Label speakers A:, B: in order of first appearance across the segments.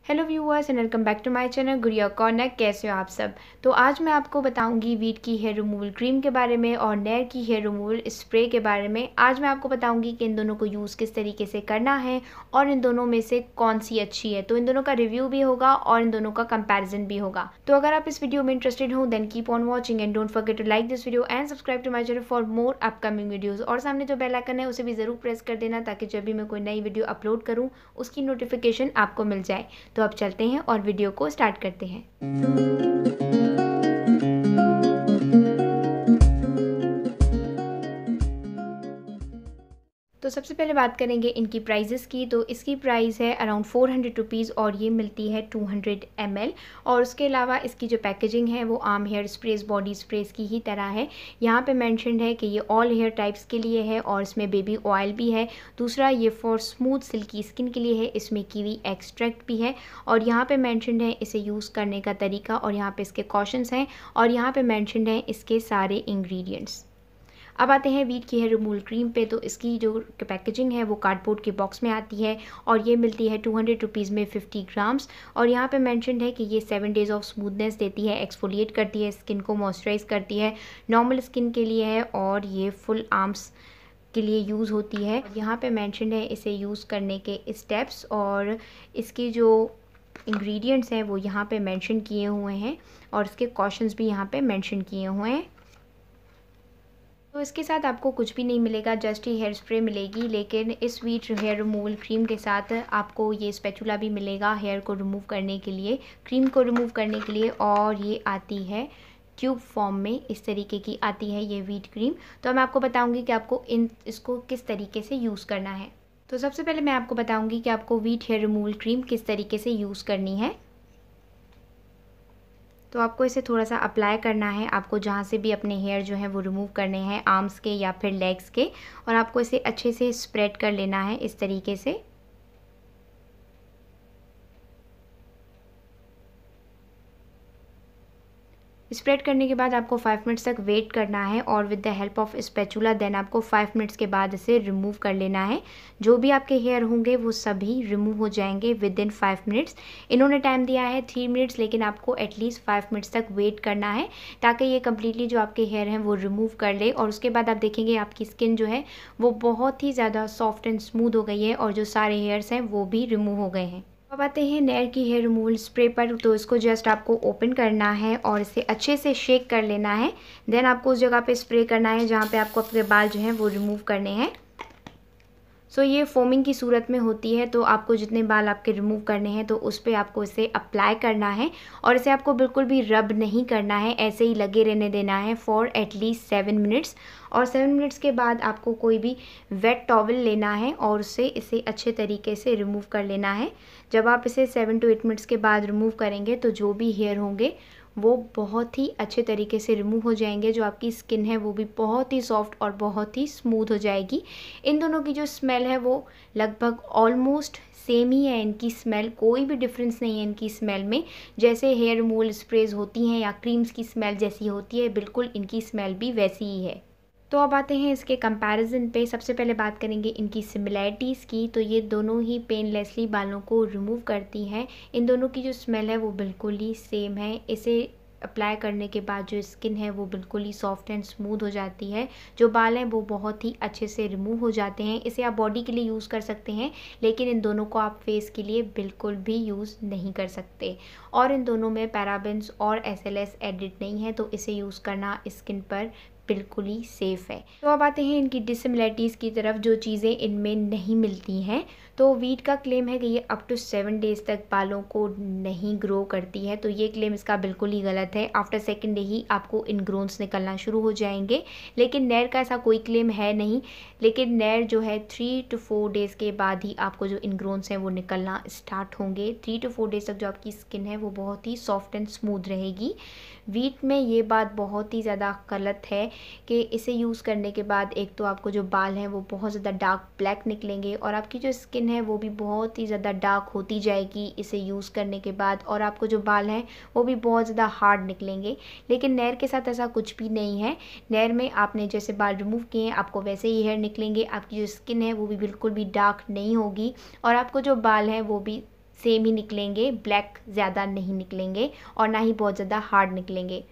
A: Hello viewers and welcome back to my channel Gudiya corner. कैसे हो आप सब। तो आज मैं आपको बताऊंगी वीट की हेयर रिमूवल क्रीम के बारे में और नेर की हेयर रिमूवल स्प्रे के बारे में। आज मैं आपको बताऊंगी कि इन दोनों को यूज़ किस तरीके से करना है और इन दोनों में से कौन सी अच्छी है। तो इन दोनों का रिव्यू भी होगा और इन दोनों का कंपेरिजन भी होगा। तो अगर आप इस वीडियो में इंटरेस्टेड हो then keep on watching and don't forget to like this video and subscribe to my channel for more upcoming videos. और सामने जो बेल आइकन है उसे भी ज़रूर प्रेस कर देना ताकि जब भी मैं कोई नई वीडियो अपलोड करूँ उसकी नोटिफिकेशन आपको मिल जाए। तो अब चलते हैं और वीडियो को स्टार्ट करते हैं। तो सबसे पहले बात करेंगे इनकी प्राइजेस की। तो इसकी प्राइस है अराउंड 400 रुपीज़ और ये मिलती है 200 ml। और उसके अलावा इसकी जो पैकेजिंग है वो आम हेयर स्प्रेज बॉडी स्प्रेज की ही तरह है। यहाँ पे मेंशन्ड है कि ये ऑल हेयर टाइप्स के लिए है और इसमें बेबी ऑयल भी है। दूसरा ये फॉर स्मूथ सिल्की स्किन के लिए है, इसमें कीवी एक्सट्रैक्ट भी है। और यहाँ पे मेंशन्ड है इसे यूज़ करने का तरीका और यहाँ पे इसके कॉशंस हैं और यहाँ पे मेंशन्ड है इसके सारे इंग्रेडिएंट्स। अब आते हैं वीट की हेयर रिमूवल क्रीम पे। तो इसकी जो पैकेजिंग है वो कार्डबोर्ड के बॉक्स में आती है और ये मिलती है 200 रुपीज़ में 50 ग्राम्स। और यहाँ पे मेंशन्ड है कि ये 7 डेज़ ऑफ स्मूथनेस देती है, एक्सफोलिएट करती है, स्किन को मॉइस्चराइज करती है, नॉर्मल स्किन के लिए है और ये फुल आर्म्स के लिए यूज़ होती है। यहाँ पे मेंशन्ड है इसे यूज़ करने के स्टेप्स और इसकी जो इंग्रेडिएंट्स हैं वो यहाँ पे मेंशन किए हुए हैं और इसके कॉशंस भी यहाँ पे मेंशन किए हुए हैं। तो इसके साथ आपको कुछ भी नहीं मिलेगा, जस्ट ही हेयर स्प्रे मिलेगी। लेकिन इस वीट हेयर रिमूवल क्रीम के साथ आपको ये स्पैचुला भी मिलेगा हेयर को रिमूव करने के लिए, क्रीम को रिमूव करने के लिए। और ये आती है ट्यूब फॉर्म में, इस तरीके की आती है ये वीट क्रीम। तो मैं आपको बताऊंगी कि आपको इसको किस तरीके से यूज़ करना है। तो सबसे पहले मैं आपको बताऊंगी कि आपको वीट हेयर रिमूवल क्रीम किस तरीके से यूज़ करनी है। तो आपको इसे थोड़ा सा अप्लाई करना है, आपको जहाँ से भी अपने हेयर जो है वो रिमूव करने हैं, आर्म्स के या फिर लेग्स के। और आपको इसे अच्छे से स्प्रेड कर लेना है इस तरीके से। स्प्रेड करने के बाद आपको 5 मिनट्स तक वेट करना है और with the help of spatula then आपको 5 मिनट्स के बाद इसे रिमूव कर लेना है। जो भी आपके हेयर होंगे वो सभी रिमूव हो जाएंगे विद इन 5 मिनट्स। इन्होंने टाइम दिया है 3 मिनट्स, लेकिन आपको एटलीस्ट 5 मिनट्स तक वेट करना है ताकि ये कम्प्लीटली जो आपके हेयर हैं वो रिमूव कर ले। और उसके बाद आप देखेंगे आपकी स्किन जो है वो बहुत ही ज़्यादा सॉफ्ट एंड स्मूथ हो गई है और जो सारे हेयर्स हैं वो भी रिमूव हो गए हैं। अब आते हैं नेर की हेयर रिमूवल स्प्रे पर। तो इसको जस्ट आपको ओपन करना है और इसे अच्छे से शेक कर लेना है। देन आपको उस जगह पे स्प्रे करना है जहाँ पे आपको अपने बाल जो हैं वो रिमूव करने हैं। सो ये फोमिंग की सूरत में होती है, तो आपको जितने बाल आपके रिमूव करने हैं तो उस पर आपको इसे अप्लाई करना है और इसे आपको बिल्कुल भी रब नहीं करना है, ऐसे ही लगे रहने देना है फॉर एटलीस्ट 7 मिनट्स। और 7 मिनट्स के बाद आपको कोई भी वेट टॉवल लेना है और उससे इसे अच्छे तरीके से रिमूव कर लेना है। जब आप इसे 7 to 8 मिनट्स के बाद रिमूव करेंगे तो जो भी हेयर होंगे वो बहुत ही अच्छे तरीके से रिमूव हो जाएंगे। जो आपकी स्किन है वो भी बहुत ही सॉफ्ट और बहुत ही स्मूथ हो जाएगी। इन दोनों की जो स्मेल है वो लगभग ऑलमोस्ट सेम ही है। इनकी स्मेल कोई भी डिफरेंस नहीं है इनकी स्मेल में। जैसे हेयर रिमूवल स्प्रेज होती हैं या क्रीम्स की स्मेल जैसी होती है, बिल्कुल इनकी स्मेल भी वैसी ही है। तो अब आते हैं इसके कंपैरिजन पे। सबसे पहले बात करेंगे इनकी सिमिलैरिटीज़ की। तो ये दोनों ही पेनलेसली बालों को रिमूव करती हैं। इन दोनों की जो स्मेल है वो बिल्कुल ही सेम है। इसे अप्लाई करने के बाद जो स्किन है वो बिल्कुल ही सॉफ्ट एंड स्मूथ हो जाती है। जो बाल हैं वो बहुत ही अच्छे से रिमूव हो जाते हैं। इसे आप बॉडी के लिए यूज़ कर सकते हैं, लेकिन इन दोनों को आप फेस के लिए बिल्कुल भी यूज़ नहीं कर सकते। और इन दोनों में पैराबेन्स और SLS एडिड नहीं है, तो इसे यूज़ करना स्किन पर बिल्कुल ही सेफ़ है। तो अब आते हैं इनकी डिसिमिलैरिटीज़ की तरफ, जो चीज़ें इनमें नहीं मिलती हैं। तो वीट का क्लेम है कि ये अप टू 7 डेज़ तक बालों को नहीं ग्रो करती है, तो ये क्लेम इसका बिल्कुल ही गलत है। आफ्टर 2nd डे ही आपको इनग्रोन्स निकलना शुरू हो जाएंगे। लेकिन नेर का ऐसा कोई क्लेम है नहीं। लेकिन नेर जो है 3 to 4 डेज़ के बाद ही आपको जो इनग्रोन्स हैं वो निकलना स्टार्ट होंगे। 3 to 4 डेज़ तक जो आपकी स्किन है वो बहुत ही सॉफ्ट एंड स्मूथ रहेगी। वीट में ये बात बहुत ही ज़्यादा गलत है कि इसे यूज़ करने के बाद एक तो आपको जो बाल हैं वो बहुत ज़्यादा डार्क ब्लैक निकलेंगे और आपकी जो स्किन है वो भी बहुत ही ज़्यादा डार्क होती जाएगी इसे यूज़ करने के बाद। और आपको जो बाल हैं वो भी बहुत ज़्यादा हार्ड निकलेंगे। लेकिन नेर के साथ ऐसा कुछ भी नहीं है। नेर में आपने जैसे बाल रिमूव किए हैं आपको वैसे ही हेयर निकलेंगे। आपकी जो स्किन है वो भी बिल्कुल भी डार्क नहीं होगी और आपको जो बाल हैं वो भी सेम ही निकलेंगे, ब्लैक ज़्यादा नहीं निकलेंगे और ना ही बहुत ज़्यादा हार्ड निकलेंगे।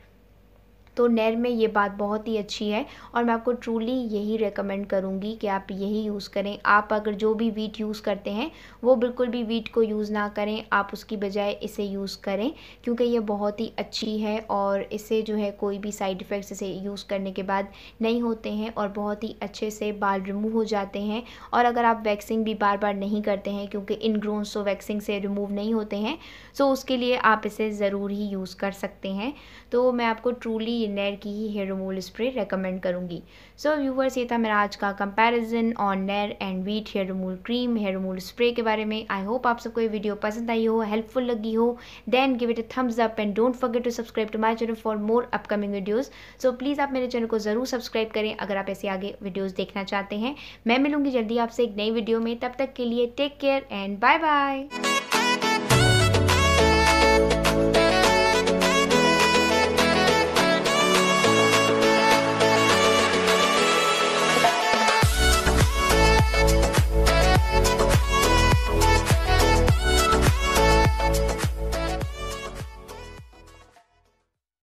A: तो नेर में ये बात बहुत ही अच्छी है और मैं आपको ट्रूली यही रेकमेंड करूँगी कि आप यही यूज़ करें। आप अगर जो भी वीट यूज़ करते हैं वो बिल्कुल भी वीट को यूज़ ना करें, आप उसकी बजाय इसे यूज़ करें, क्योंकि ये बहुत ही अच्छी है और इससे जो है कोई भी साइड इफ़ेक्ट्स इसे यूज़ करने के बाद नहीं होते हैं और बहुत ही अच्छे से बाल रिमूव हो जाते हैं। और अगर आप वैक्सिंग भी बार बार नहीं करते हैं, क्योंकि इनग्रोन्स तो वैक्सिंग से रिमूव नहीं होते हैं, सो उसके लिए आप इसे ज़रूर ही यूज़ कर सकते हैं। तो मैं आपको ट्रूली नेर की ही हेयर रिमूवल स्प्रे रेकमेंड करूँगी। सो व्यूवर्स, ये था मेरा आज का comparison on Nair and Veet hair removal cream, hair removal spray के बारे में। आई होप आप सबको ये वीडियो पसंद आई हो, हेल्पफुल लगी हो। Then give it a thumbs up and don't forget to subscribe to my channel for more upcoming videos. So please आप मेरे चैनल को ज़रूर सब्सक्राइब करें अगर आप ऐसे आगे वीडियोज़ देखना चाहते हैं। मैं मिलूँगी जल्दी आपसे एक नई वीडियो में, तब तक के लिए take care and bye bye.